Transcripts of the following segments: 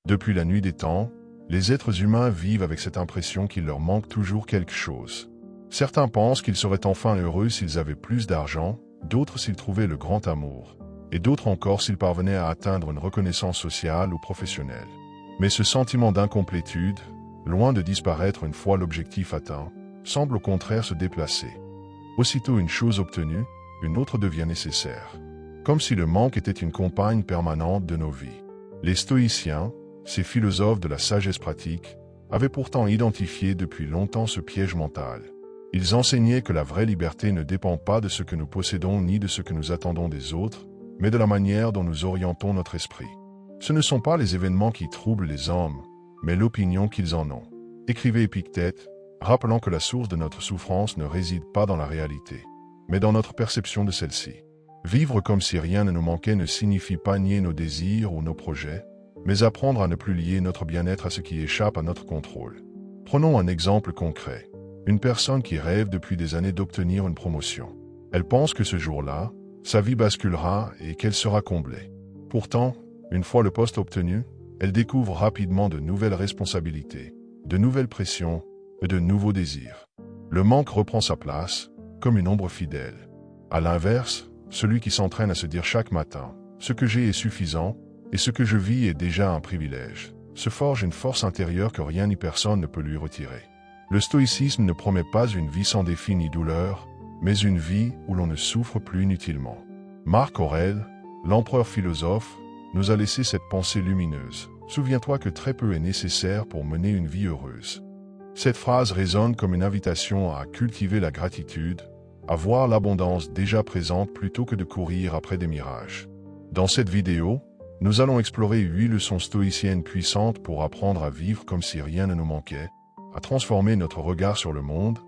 Depuis la nuit des temps, les êtres humains vivent avec cette impression qu'il leur manque toujours quelque chose. Certains pensent qu'ils seraient enfin heureux s'ils avaient plus d'argent, d'autres s'ils trouvaient le grand amour, et d'autres encore s'ils parvenaient à atteindre une reconnaissance sociale ou professionnelle. Mais ce sentiment d'incomplétude, loin de disparaître une fois l'objectif atteint, semble au contraire se déplacer. Aussitôt une chose obtenue, une autre devient nécessaire. Comme si le manque était une compagne permanente de nos vies. Les stoïciens, ces philosophes de la sagesse pratique, avaient pourtant identifié depuis longtemps ce piège mental. Ils enseignaient que la vraie liberté ne dépend pas de ce que nous possédons ni de ce que nous attendons des autres, mais de la manière dont nous orientons notre esprit. Ce ne sont pas les événements qui troublent les hommes, mais l'opinion qu'ils en ont. Écrivait Épictète, rappelant que la source de notre souffrance ne réside pas dans la réalité, mais dans notre perception de celle-ci. Vivre comme si rien ne nous manquait ne signifie pas nier nos désirs ou nos projets, mais apprendre à ne plus lier notre bien-être à ce qui échappe à notre contrôle. Prenons un exemple concret. Une personne qui rêve depuis des années d'obtenir une promotion. Elle pense que ce jour-là, sa vie basculera et qu'elle sera comblée. Pourtant, une fois le poste obtenu, elle découvre rapidement de nouvelles responsabilités, de nouvelles pressions et de nouveaux désirs. Le manque reprend sa place, comme une ombre fidèle. À l'inverse, celui qui s'entraîne à se dire chaque matin « ce que j'ai est suffisant et ce que je vis est déjà un privilège », se forge une force intérieure que rien ni personne ne peut lui retirer. Le stoïcisme ne promet pas une vie sans défi ni douleur, mais une vie où l'on ne souffre plus inutilement. Marc Aurèle, l'empereur philosophe, nous a laissé cette pensée lumineuse. Souviens-toi que très peu est nécessaire pour mener une vie heureuse. Cette phrase résonne comme une invitation à cultiver la gratitude, à voir l'abondance déjà présente plutôt que de courir après des mirages. Dans cette vidéo, nous allons explorer 8 leçons stoïciennes puissantes pour apprendre à vivre comme si rien ne nous manquait, à transformer notre regard sur le monde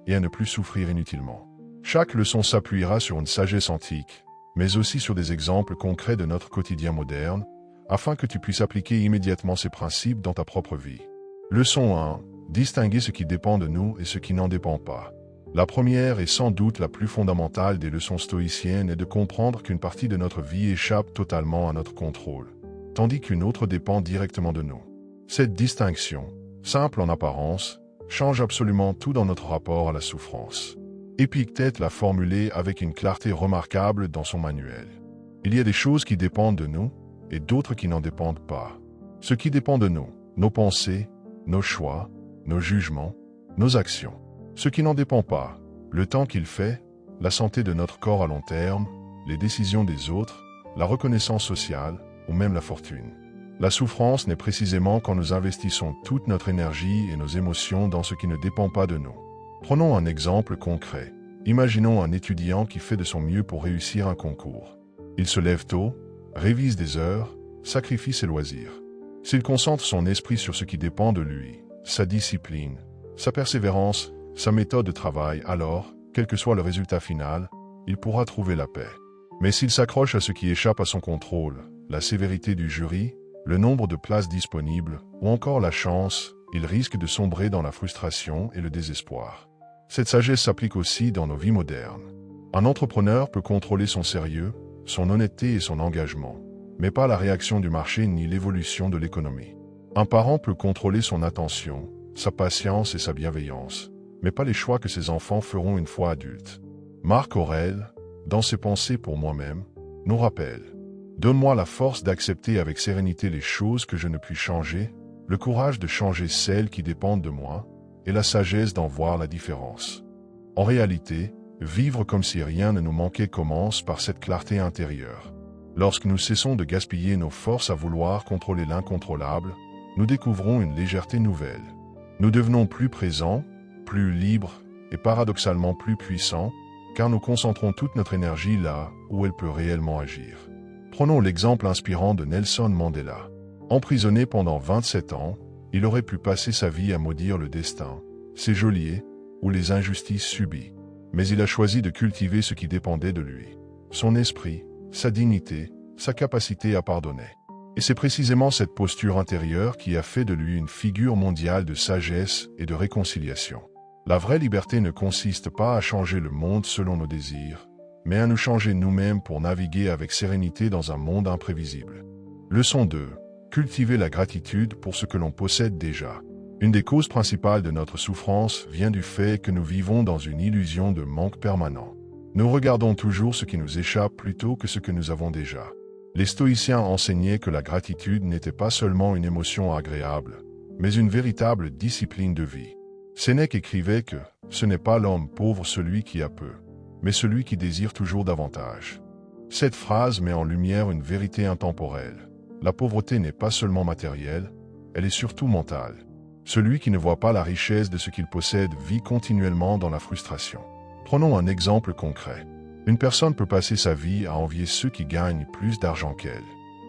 et à ne plus souffrir inutilement. Chaque leçon s'appuiera sur une sagesse antique, mais aussi sur des exemples concrets de notre quotidien moderne, afin que tu puisses appliquer immédiatement ces principes dans ta propre vie. Leçon 1. Distinguer ce qui dépend de nous et ce qui n'en dépend pas. La première et sans doute la plus fondamentale des leçons stoïciennes est de comprendre qu'une partie de notre vie échappe totalement à notre contrôle, tandis qu'une autre dépend directement de nous. Cette distinction, simple en apparence, change absolument tout dans notre rapport à la souffrance. Épictète l'a formulé avec une clarté remarquable dans son manuel. Il y a des choses qui dépendent de nous et d'autres qui n'en dépendent pas. Ce qui dépend de nous, nos pensées, nos choix, nos jugements, nos actions. Ce qui n'en dépend pas, le temps qu'il fait, la santé de notre corps à long terme, les décisions des autres, la reconnaissance sociale ou même la fortune. La souffrance naît précisément quand nous investissons toute notre énergie et nos émotions dans ce qui ne dépend pas de nous. Prenons un exemple concret. Imaginons un étudiant qui fait de son mieux pour réussir un concours. Il se lève tôt, révise des heures, sacrifie ses loisirs. S'il concentre son esprit sur ce qui dépend de lui, sa discipline, sa persévérance, sa méthode de travail, alors, quel que soit le résultat final, il pourra trouver la paix. Mais s'il s'accroche à ce qui échappe à son contrôle, la sévérité du jury, le nombre de places disponibles, ou encore la chance, il risque de sombrer dans la frustration et le désespoir. Cette sagesse s'applique aussi dans nos vies modernes. Un entrepreneur peut contrôler son sérieux, son honnêteté et son engagement, mais pas la réaction du marché ni l'évolution de l'économie. Un parent peut contrôler son attention, sa patience et sa bienveillance, mais pas les choix que ses enfants feront une fois adultes. Marc Aurèle, dans ses pensées pour moi-même, nous rappelle « Donne-moi la force d'accepter avec sérénité les choses que je ne puis changer, le courage de changer celles qui dépendent de moi, et la sagesse d'en voir la différence. » En réalité, vivre comme si rien ne nous manquait commence par cette clarté intérieure. Lorsque nous cessons de gaspiller nos forces à vouloir contrôler l'incontrôlable, nous découvrons une légèreté nouvelle. Nous devenons plus présents, plus libres et paradoxalement plus puissants, car nous concentrons toute notre énergie là où elle peut réellement agir. Prenons l'exemple inspirant de Nelson Mandela. Emprisonné pendant 27 ans, il aurait pu passer sa vie à maudire le destin, ses geôliers ou les injustices subies. Mais il a choisi de cultiver ce qui dépendait de lui. Son esprit, sa dignité, sa capacité à pardonner. Et c'est précisément cette posture intérieure qui a fait de lui une figure mondiale de sagesse et de réconciliation. La vraie liberté ne consiste pas à changer le monde selon nos désirs, mais à nous changer nous-mêmes pour naviguer avec sérénité dans un monde imprévisible. Leçon 2. Cultiver la gratitude pour ce que l'on possède déjà. Une des causes principales de notre souffrance vient du fait que nous vivons dans une illusion de manque permanent. Nous regardons toujours ce qui nous échappe plutôt que ce que nous avons déjà. Les stoïciens enseignaient que la gratitude n'était pas seulement une émotion agréable, mais une véritable discipline de vie. Sénèque écrivait que « ce n'est pas l'homme pauvre celui qui a peu, mais celui qui désire toujours davantage ». Cette phrase met en lumière une vérité intemporelle. La pauvreté n'est pas seulement matérielle, elle est surtout mentale. Celui qui ne voit pas la richesse de ce qu'il possède vit continuellement dans la frustration. Prenons un exemple concret. Une personne peut passer sa vie à envier ceux qui gagnent plus d'argent qu'elle.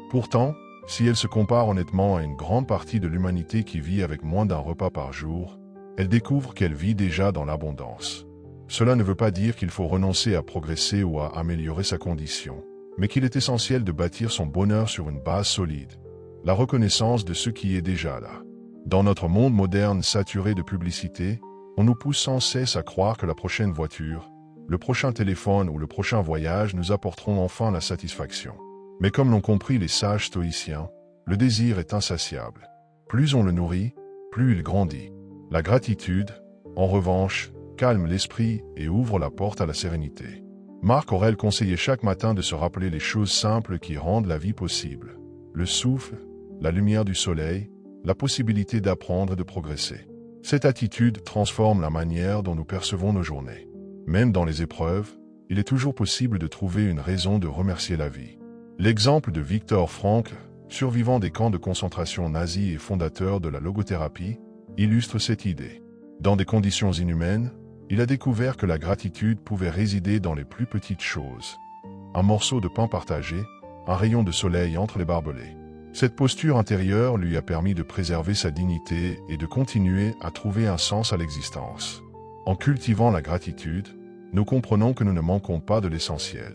Pourtant, si elle se compare honnêtement à une grande partie de l'humanité qui vit avec moins d'un repas par jour, elle découvre qu'elle vit déjà dans l'abondance. Cela ne veut pas dire qu'il faut renoncer à progresser ou à améliorer sa condition, mais qu'il est essentiel de bâtir son bonheur sur une base solide, la reconnaissance de ce qui est déjà là. Dans notre monde moderne saturé de publicité, on nous pousse sans cesse à croire que la prochaine voiture, le prochain téléphone ou le prochain voyage nous apporteront enfin la satisfaction. Mais comme l'ont compris les sages stoïciens, le désir est insatiable. Plus on le nourrit, plus il grandit. La gratitude, en revanche, calme l'esprit et ouvre la porte à la sérénité. Marc Aurèle conseillait chaque matin de se rappeler les choses simples qui rendent la vie possible. Le souffle, la lumière du soleil, la possibilité d'apprendre et de progresser. Cette attitude transforme la manière dont nous percevons nos journées. Même dans les épreuves, il est toujours possible de trouver une raison de remercier la vie. L'exemple de Viktor Frankl, survivant des camps de concentration nazis et fondateur de la logothérapie, illustre cette idée. Dans des conditions inhumaines, il a découvert que la gratitude pouvait résider dans les plus petites choses. Un morceau de pain partagé, un rayon de soleil entre les barbelés. Cette posture intérieure lui a permis de préserver sa dignité et de continuer à trouver un sens à l'existence. En cultivant la gratitude, nous comprenons que nous ne manquons pas de l'essentiel.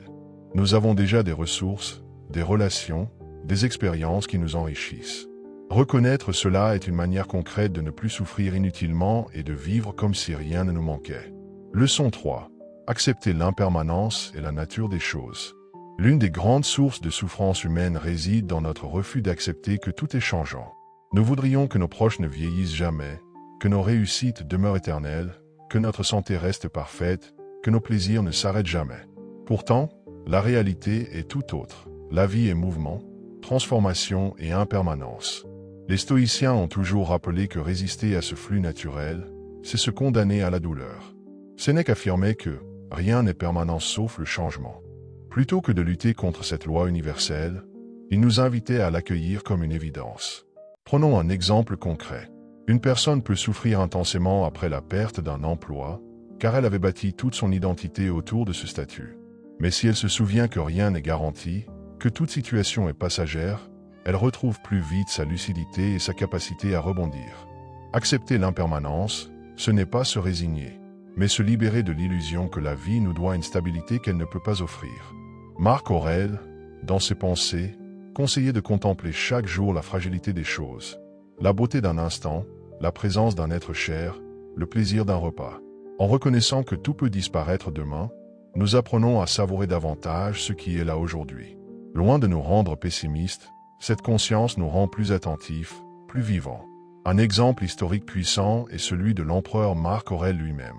Nous avons déjà des ressources, des relations, des expériences qui nous enrichissent. Reconnaître cela est une manière concrète de ne plus souffrir inutilement et de vivre comme si rien ne nous manquait. Leçon 3. Accepter l'impermanence et la nature des choses. L'une des grandes sources de souffrance humaine réside dans notre refus d'accepter que tout est changeant. Nous voudrions que nos proches ne vieillissent jamais, que nos réussites demeurent éternelles, que notre santé reste parfaite, que nos plaisirs ne s'arrêtent jamais. Pourtant, la réalité est tout autre. La vie est mouvement, transformation et impermanence. Les stoïciens ont toujours rappelé que résister à ce flux naturel, c'est se condamner à la douleur. Sénèque affirmait que « rien n'est permanent sauf le changement ». Plutôt que de lutter contre cette loi universelle, il nous invitait à l'accueillir comme une évidence. Prenons un exemple concret. Une personne peut souffrir intensément après la perte d'un emploi, car elle avait bâti toute son identité autour de ce statut. Mais si elle se souvient que rien n'est garanti, que toute situation est passagère, elle retrouve plus vite sa lucidité et sa capacité à rebondir. Accepter l'impermanence, ce n'est pas se résigner, mais se libérer de l'illusion que la vie nous doit une stabilité qu'elle ne peut pas offrir. Marc Aurèle, dans ses pensées, conseillait de contempler chaque jour la fragilité des choses, la beauté d'un instant, la présence d'un être cher, le plaisir d'un repas. En reconnaissant que tout peut disparaître demain, nous apprenons à savourer davantage ce qui est là aujourd'hui. Loin de nous rendre pessimistes, cette conscience nous rend plus attentifs, plus vivants. Un exemple historique puissant est celui de l'empereur Marc Aurèle lui-même.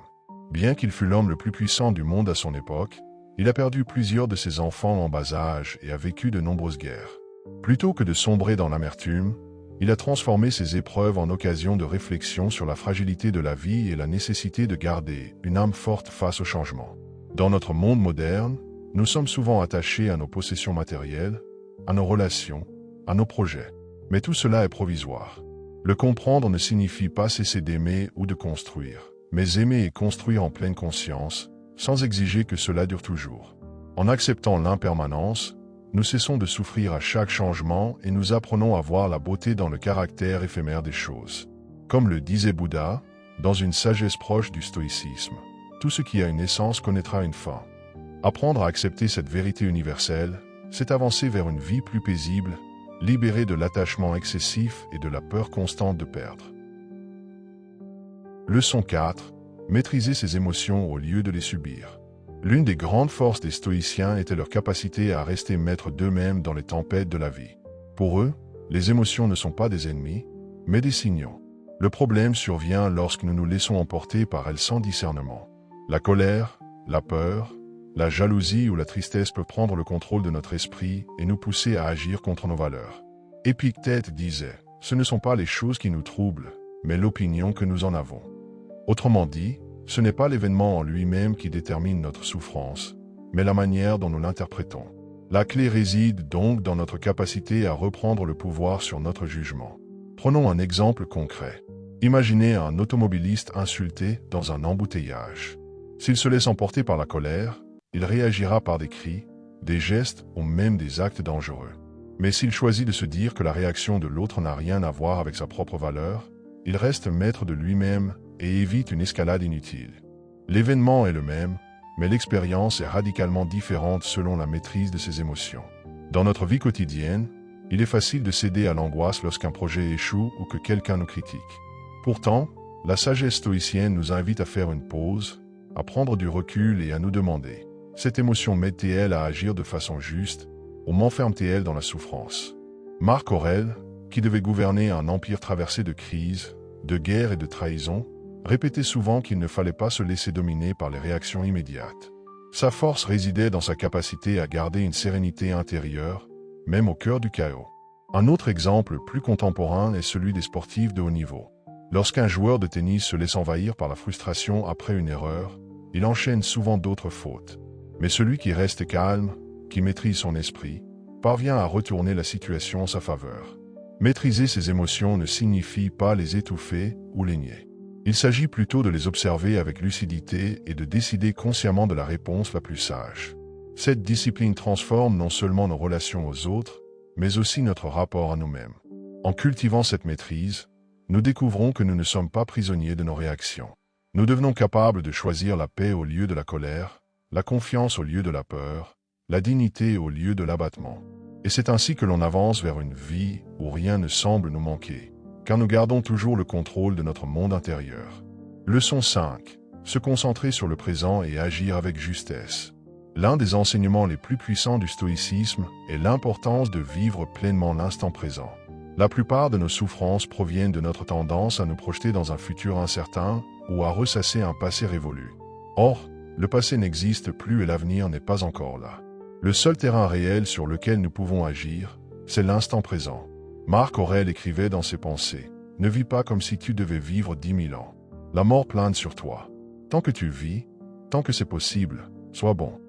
Bien qu'il fût l'homme le plus puissant du monde à son époque, il a perdu plusieurs de ses enfants en bas âge et a vécu de nombreuses guerres. Plutôt que de sombrer dans l'amertume, il a transformé ces épreuves en occasion de réflexion sur la fragilité de la vie et la nécessité de garder une âme forte face au changement. Dans notre monde moderne, nous sommes souvent attachés à nos possessions matérielles, à nos relations, à nos projets. Mais tout cela est provisoire. Le comprendre ne signifie pas cesser d'aimer ou de construire, mais aimer et construire en pleine conscience, sans exiger que cela dure toujours. En acceptant l'impermanence, nous cessons de souffrir à chaque changement et nous apprenons à voir la beauté dans le caractère éphémère des choses. Comme le disait Bouddha, dans une sagesse proche du stoïcisme, tout ce qui a une essence connaîtra une fin. Apprendre à accepter cette vérité universelle, c'est avancer vers une vie plus paisible, libérée de l'attachement excessif et de la peur constante de perdre. Leçon 4. Maîtriser ses émotions au lieu de les subir. L'une des grandes forces des stoïciens était leur capacité à rester maîtres d'eux-mêmes dans les tempêtes de la vie. Pour eux, Les émotions ne sont pas des ennemis, mais des signaux. Le problème survient lorsque nous nous laissons emporter par elles sans discernement. La colère, la peur, la jalousie ou la tristesse peuvent prendre le contrôle de notre esprit et nous pousser à agir contre nos valeurs. Épictète disait, « Ce ne sont pas les choses qui nous troublent, mais l'opinion que nous en avons. » Autrement dit, ce n'est pas l'événement en lui-même qui détermine notre souffrance, mais la manière dont nous l'interprétons. La clé réside donc dans notre capacité à reprendre le pouvoir sur notre jugement. Prenons un exemple concret. Imaginez un automobiliste insulté dans un embouteillage. S'il se laisse emporter par la colère, il réagira par des cris, des gestes ou même des actes dangereux. Mais s'il choisit de se dire que la réaction de l'autre n'a rien à voir avec sa propre valeur, il reste maître de lui-même et évite une escalade inutile. L'événement est le même, mais l'expérience est radicalement différente selon la maîtrise de ses émotions. Dans notre vie quotidienne, il est facile de céder à l'angoisse lorsqu'un projet échoue ou que quelqu'un nous critique. Pourtant, la sagesse stoïcienne nous invite à faire une pause, à prendre du recul et à nous demander, cette émotion m'aide-t-elle à agir de façon juste ou m'enferme-t-elle dans la souffrance? Marc Aurèle, qui devait gouverner un empire traversé de crises, de guerres et de trahisons, répétait souvent qu'il ne fallait pas se laisser dominer par les réactions immédiates. Sa force résidait dans sa capacité à garder une sérénité intérieure, même au cœur du chaos. Un autre exemple plus contemporain est celui des sportifs de haut niveau. Lorsqu'un joueur de tennis se laisse envahir par la frustration après une erreur, il enchaîne souvent d'autres fautes. Mais celui qui reste calme, qui maîtrise son esprit, parvient à retourner la situation en sa faveur. Maîtriser ses émotions ne signifie pas les étouffer ou les nier. Il s'agit plutôt de les observer avec lucidité et de décider consciemment de la réponse la plus sage. Cette discipline transforme non seulement nos relations aux autres, mais aussi notre rapport à nous-mêmes. En cultivant cette maîtrise, nous découvrons que nous ne sommes pas prisonniers de nos réactions. Nous devenons capables de choisir la paix au lieu de la colère, la confiance au lieu de la peur, la dignité au lieu de l'abattement. Et c'est ainsi que l'on avance vers une vie où rien ne semble nous manquer, car nous gardons toujours le contrôle de notre monde intérieur. Leçon 5. Se concentrer sur le présent et agir avec justesse. L'un des enseignements les plus puissants du stoïcisme est l'importance de vivre pleinement l'instant présent. La plupart de nos souffrances proviennent de notre tendance à nous projeter dans un futur incertain ou à ressasser un passé révolu. Or, le passé n'existe plus et l'avenir n'est pas encore là. Le seul terrain réel sur lequel nous pouvons agir, c'est l'instant présent. Marc Aurèle écrivait dans ses pensées, « Ne vis pas comme si tu devais vivre 10 000 ans. La mort plane sur toi. Tant que tu vis, tant que c'est possible, sois bon. »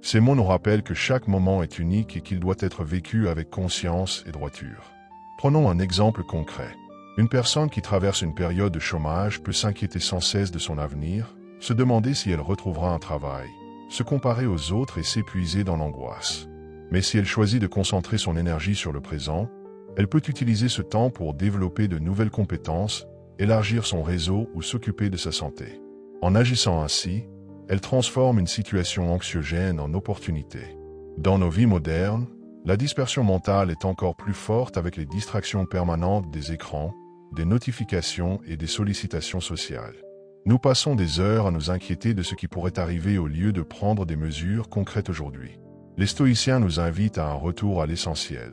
Ces mots nous rappellent que chaque moment est unique et qu'il doit être vécu avec conscience et droiture. Prenons un exemple concret. Une personne qui traverse une période de chômage peut s'inquiéter sans cesse de son avenir, se demander si elle retrouvera un travail, se comparer aux autres et s'épuiser dans l'angoisse. Mais si elle choisit de concentrer son énergie sur le présent, elle peut utiliser ce temps pour développer de nouvelles compétences, élargir son réseau ou s'occuper de sa santé. En agissant ainsi, elle transforme une situation anxiogène en opportunité. Dans nos vies modernes, la dispersion mentale est encore plus forte avec les distractions permanentes des écrans, des notifications et des sollicitations sociales. Nous passons des heures à nous inquiéter de ce qui pourrait arriver au lieu de prendre des mesures concrètes aujourd'hui. Les stoïciens nous invitent à un retour à l'essentiel.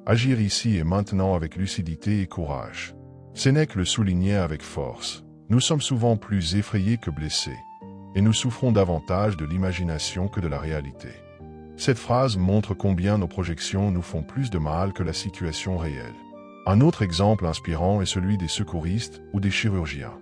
Agir ici et maintenant avec lucidité et courage. Sénèque le soulignait avec force. Nous sommes souvent plus effrayés que blessés, et nous souffrons davantage de l'imagination que de la réalité. Cette phrase montre combien nos projections nous font plus de mal que la situation réelle. Un autre exemple inspirant est celui des secouristes ou des chirurgiens.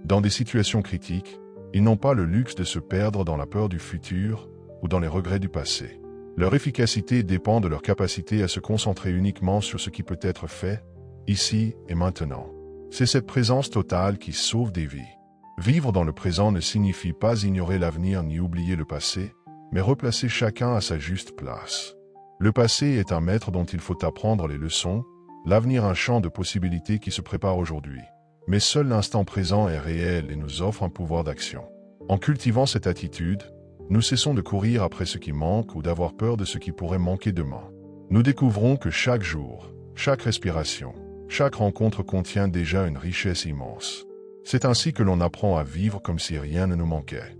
Dans des situations critiques, ils n'ont pas le luxe de se perdre dans la peur du futur ou dans les regrets du passé. Leur efficacité dépend de leur capacité à se concentrer uniquement sur ce qui peut être fait, ici et maintenant. C'est cette présence totale qui sauve des vies. Vivre dans le présent ne signifie pas ignorer l'avenir ni oublier le passé, mais replacer chacun à sa juste place. Le passé est un maître dont il faut apprendre les leçons, l'avenir un champ de possibilités qui se prépare aujourd'hui. Mais seul l'instant présent est réel et nous offre un pouvoir d'action. En cultivant cette attitude, nous cessons de courir après ce qui manque ou d'avoir peur de ce qui pourrait manquer demain. Nous découvrons que chaque jour, chaque respiration, chaque rencontre contient déjà une richesse immense. C'est ainsi que l'on apprend à vivre comme si rien ne nous manquait.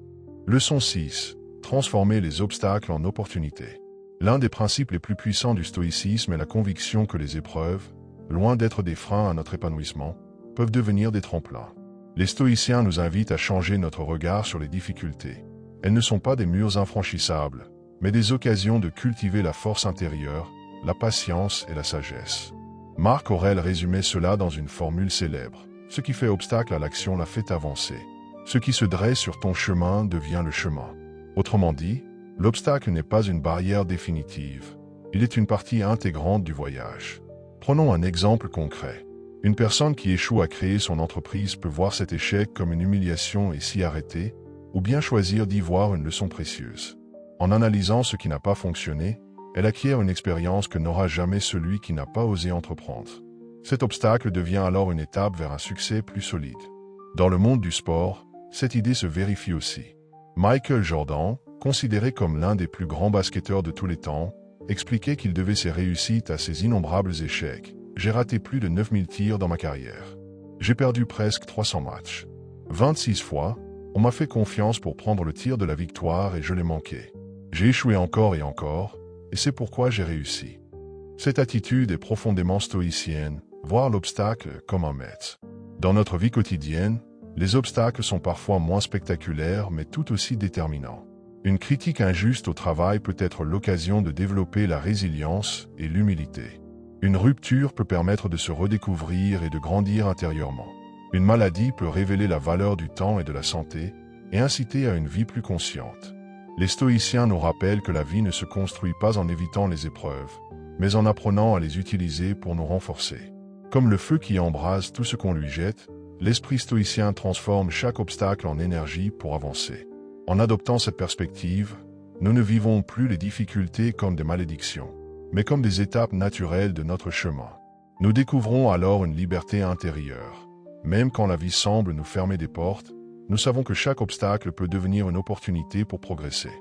Leçon 6. Transformer les obstacles en opportunités. L'un des principes les plus puissants du stoïcisme est la conviction que les épreuves, loin d'être des freins à notre épanouissement, peuvent devenir des tremplins. Les stoïciens nous invitent à changer notre regard sur les difficultés. Elles ne sont pas des murs infranchissables, mais des occasions de cultiver la force intérieure, la patience et la sagesse. Marc Aurèle résumait cela dans une formule célèbre. Ce qui fait obstacle à l'action la fait avancer. Ce qui se dresse sur ton chemin devient le chemin. Autrement dit, l'obstacle n'est pas une barrière définitive. Il est une partie intégrante du voyage. Prenons un exemple concret. Une personne qui échoue à créer son entreprise peut voir cet échec comme une humiliation et s'y arrêter, ou bien choisir d'y voir une leçon précieuse. En analysant ce qui n'a pas fonctionné, elle acquiert une expérience que n'aura jamais celui qui n'a pas osé entreprendre. Cet obstacle devient alors une étape vers un succès plus solide. Dans le monde du sport, cette idée se vérifie aussi. Michael Jordan, considéré comme l'un des plus grands basketteurs de tous les temps, expliquait qu'il devait ses réussites à ses innombrables échecs. J'ai raté plus de 9000 tirs dans ma carrière. J'ai perdu presque 300 matchs. 26 fois, on m'a fait confiance pour prendre le tir de la victoire et je l'ai manqué. J'ai échoué encore et encore, et c'est pourquoi j'ai réussi. Cette attitude est profondément stoïcienne, voir l'obstacle comme un maître. Dans notre vie quotidienne, les obstacles sont parfois moins spectaculaires mais tout aussi déterminants. Une critique injuste au travail peut être l'occasion de développer la résilience et l'humilité. Une rupture peut permettre de se redécouvrir et de grandir intérieurement. Une maladie peut révéler la valeur du temps et de la santé et inciter à une vie plus consciente. Les stoïciens nous rappellent que la vie ne se construit pas en évitant les épreuves, mais en apprenant à les utiliser pour nous renforcer. Comme le feu qui embrase tout ce qu'on lui jette, l'esprit stoïcien transforme chaque obstacle en énergie pour avancer. En adoptant cette perspective, nous ne vivons plus les difficultés comme des malédictions, mais comme des étapes naturelles de notre chemin. Nous découvrons alors une liberté intérieure. Même quand la vie semble nous fermer des portes, nous savons que chaque obstacle peut devenir une opportunité pour progresser.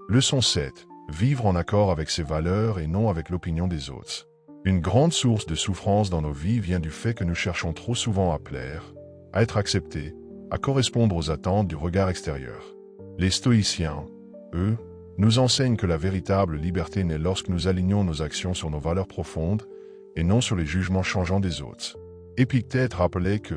Leçon 7. Vivre en accord avec ses valeurs et non avec l'opinion des autres. Une grande source de souffrance dans nos vies vient du fait que nous cherchons trop souvent à plaire, à être acceptés, à correspondre aux attentes du regard extérieur. Les stoïciens, eux, nous enseignent que la véritable liberté naît lorsque nous alignons nos actions sur nos valeurs profondes et non sur les jugements changeants des autres. Épictète rappelait que,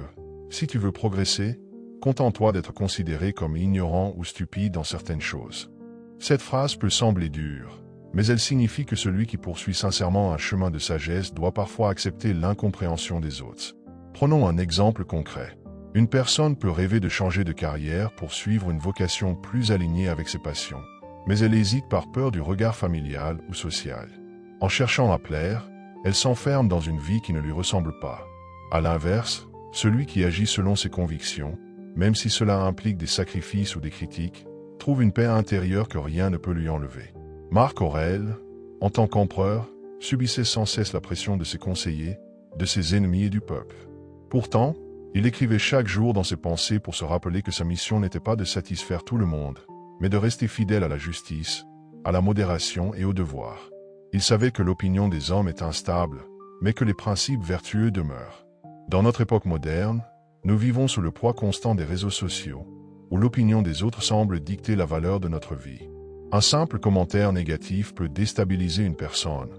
si tu veux progresser, contente-toi d'être considéré comme ignorant ou stupide dans certaines choses. Cette phrase peut sembler dure, mais elle signifie que celui qui poursuit sincèrement un chemin de sagesse doit parfois accepter l'incompréhension des autres. Prenons un exemple concret. Une personne peut rêver de changer de carrière pour suivre une vocation plus alignée avec ses passions, mais elle hésite par peur du regard familial ou social. En cherchant à plaire, elle s'enferme dans une vie qui ne lui ressemble pas. À l'inverse, celui qui agit selon ses convictions, même si cela implique des sacrifices ou des critiques, trouve une paix intérieure que rien ne peut lui enlever. Marc Aurèle, en tant qu'empereur, subissait sans cesse la pression de ses conseillers, de ses ennemis et du peuple. Pourtant, il écrivait chaque jour dans ses pensées pour se rappeler que sa mission n'était pas de satisfaire tout le monde, mais de rester fidèle à la justice, à la modération et au devoir. Il savait que l'opinion des hommes est instable, mais que les principes vertueux demeurent. Dans notre époque moderne, nous vivons sous le poids constant des réseaux sociaux, où l'opinion des autres semble dicter la valeur de notre vie. Un simple commentaire négatif peut déstabiliser une personne,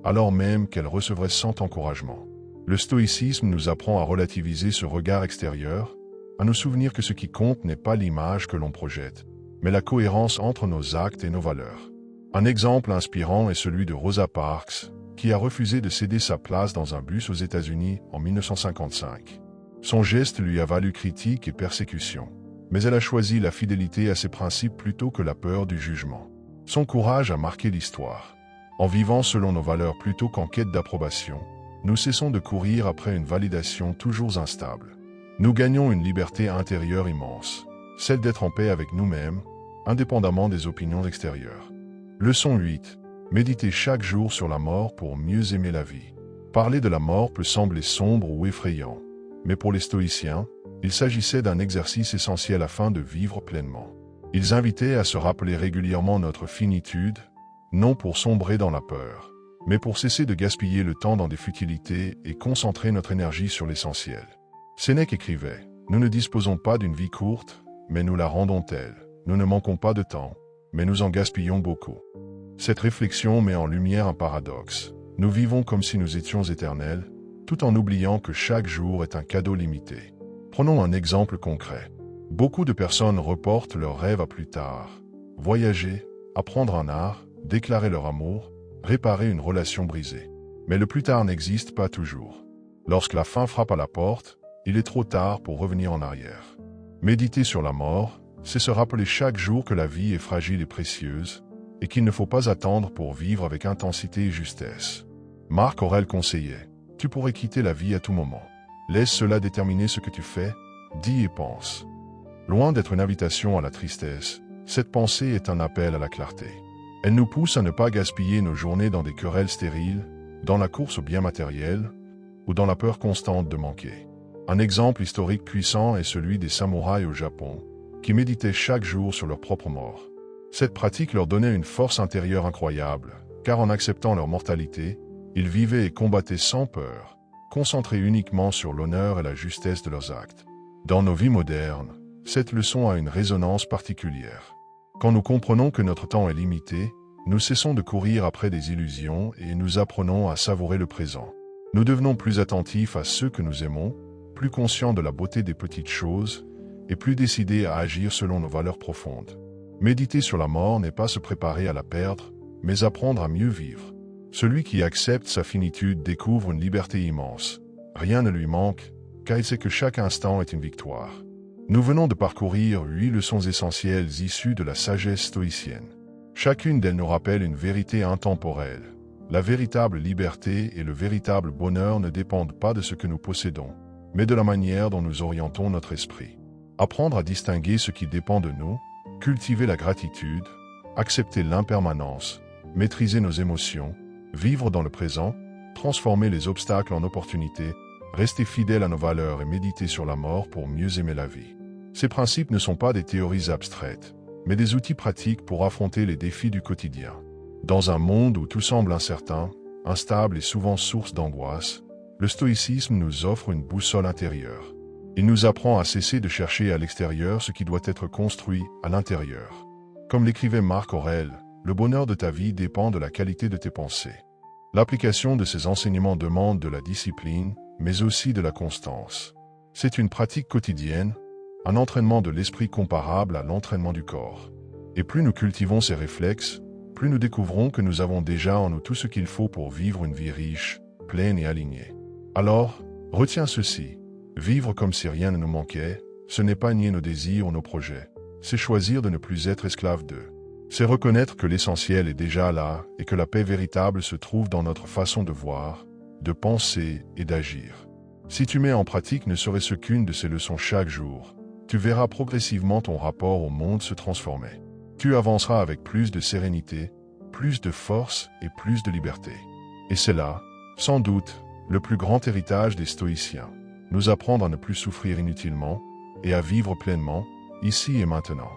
alors même qu'elle recevrait sans encouragement. Le stoïcisme nous apprend à relativiser ce regard extérieur, à nous souvenir que ce qui compte n'est pas l'image que l'on projette, mais la cohérence entre nos actes et nos valeurs. Un exemple inspirant est celui de Rosa Parks, qui a refusé de céder sa place dans un bus aux États-Unis en 1955. Son geste lui a valu critiques et persécutions, mais elle a choisi la fidélité à ses principes plutôt que la peur du jugement. Son courage a marqué l'histoire. En vivant selon nos valeurs plutôt qu'en quête d'approbation, nous cessons de courir après une validation toujours instable. Nous gagnons une liberté intérieure immense, celle d'être en paix avec nous-mêmes, indépendamment des opinions extérieures. Leçon 8. Méditez chaque jour sur la mort pour mieux aimer la vie. Parler de la mort peut sembler sombre ou effrayant, mais pour les stoïciens, il s'agissait d'un exercice essentiel afin de vivre pleinement. Ils invitaient à se rappeler régulièrement notre finitude, non pour sombrer dans la peur, mais pour cesser de gaspiller le temps dans des futilités et concentrer notre énergie sur l'essentiel. Sénèque écrivait « Nous ne disposons pas d'une vie courte, mais nous la rendons telle. Nous ne manquons pas de temps, mais nous en gaspillons beaucoup. » Cette réflexion met en lumière un paradoxe. Nous vivons comme si nous étions éternels, tout en oubliant que chaque jour est un cadeau limité. Prenons un exemple concret. Beaucoup de personnes reportent leurs rêves à plus tard. Voyager, apprendre un art, déclarer leur amour, réparer une relation brisée. Mais le plus tard n'existe pas toujours. Lorsque la fin frappe à la porte, il est trop tard pour revenir en arrière. Méditer sur la mort, c'est se rappeler chaque jour que la vie est fragile et précieuse, et qu'il ne faut pas attendre pour vivre avec intensité et justesse. Marc Aurèle conseillait, « Tu pourrais quitter la vie à tout moment. Laisse cela déterminer ce que tu fais, dis et pense. » Loin d'être une invitation à la tristesse, cette pensée est un appel à la clarté. Elle nous pousse à ne pas gaspiller nos journées dans des querelles stériles, dans la course aux biens matériels, ou dans la peur constante de manquer. Un exemple historique puissant est celui des samouraïs au Japon, qui méditaient chaque jour sur leur propre mort. Cette pratique leur donnait une force intérieure incroyable, car en acceptant leur mortalité, ils vivaient et combattaient sans peur, concentrés uniquement sur l'honneur et la justesse de leurs actes. Dans nos vies modernes, cette leçon a une résonance particulière. Quand nous comprenons que notre temps est limité, nous cessons de courir après des illusions et nous apprenons à savourer le présent. Nous devenons plus attentifs à ceux que nous aimons, plus conscients de la beauté des petites choses et plus décidés à agir selon nos valeurs profondes. Méditer sur la mort n'est pas se préparer à la perdre, mais apprendre à mieux vivre. Celui qui accepte sa finitude découvre une liberté immense. Rien ne lui manque, car il sait que chaque instant est une victoire. Nous venons de parcourir 8 leçons essentielles issues de la sagesse stoïcienne. Chacune d'elles nous rappelle une vérité intemporelle. La véritable liberté et le véritable bonheur ne dépendent pas de ce que nous possédons, mais de la manière dont nous orientons notre esprit. Apprendre à distinguer ce qui dépend de nous, cultiver la gratitude, accepter l'impermanence, maîtriser nos émotions, vivre dans le présent, transformer les obstacles en opportunités, rester fidèle à nos valeurs et méditer sur la mort pour mieux aimer la vie. Ces principes ne sont pas des théories abstraites, mais des outils pratiques pour affronter les défis du quotidien. Dans un monde où tout semble incertain, instable et souvent source d'angoisse, le stoïcisme nous offre une boussole intérieure. Il nous apprend à cesser de chercher à l'extérieur ce qui doit être construit à l'intérieur. Comme l'écrivait Marc Aurèle, le bonheur de ta vie dépend de la qualité de tes pensées. L'application de ces enseignements demande de la discipline, mais aussi de la constance. C'est une pratique quotidienne, un entraînement de l'esprit comparable à l'entraînement du corps. Et plus nous cultivons ces réflexes, plus nous découvrons que nous avons déjà en nous tout ce qu'il faut pour vivre une vie riche, pleine et alignée. Alors, retiens ceci. Vivre comme si rien ne nous manquait, ce n'est pas nier nos désirs ou nos projets. C'est choisir de ne plus être esclave d'eux. C'est reconnaître que l'essentiel est déjà là et que la paix véritable se trouve dans notre façon de voir, de penser et d'agir. Si tu mets en pratique ne serait-ce qu'une de ces leçons chaque jour, tu verras progressivement ton rapport au monde se transformer. Tu avanceras avec plus de sérénité, plus de force et plus de liberté. Et c'est là, sans doute, le plus grand héritage des stoïciens. Nous apprendre à ne plus souffrir inutilement et à vivre pleinement, ici et maintenant.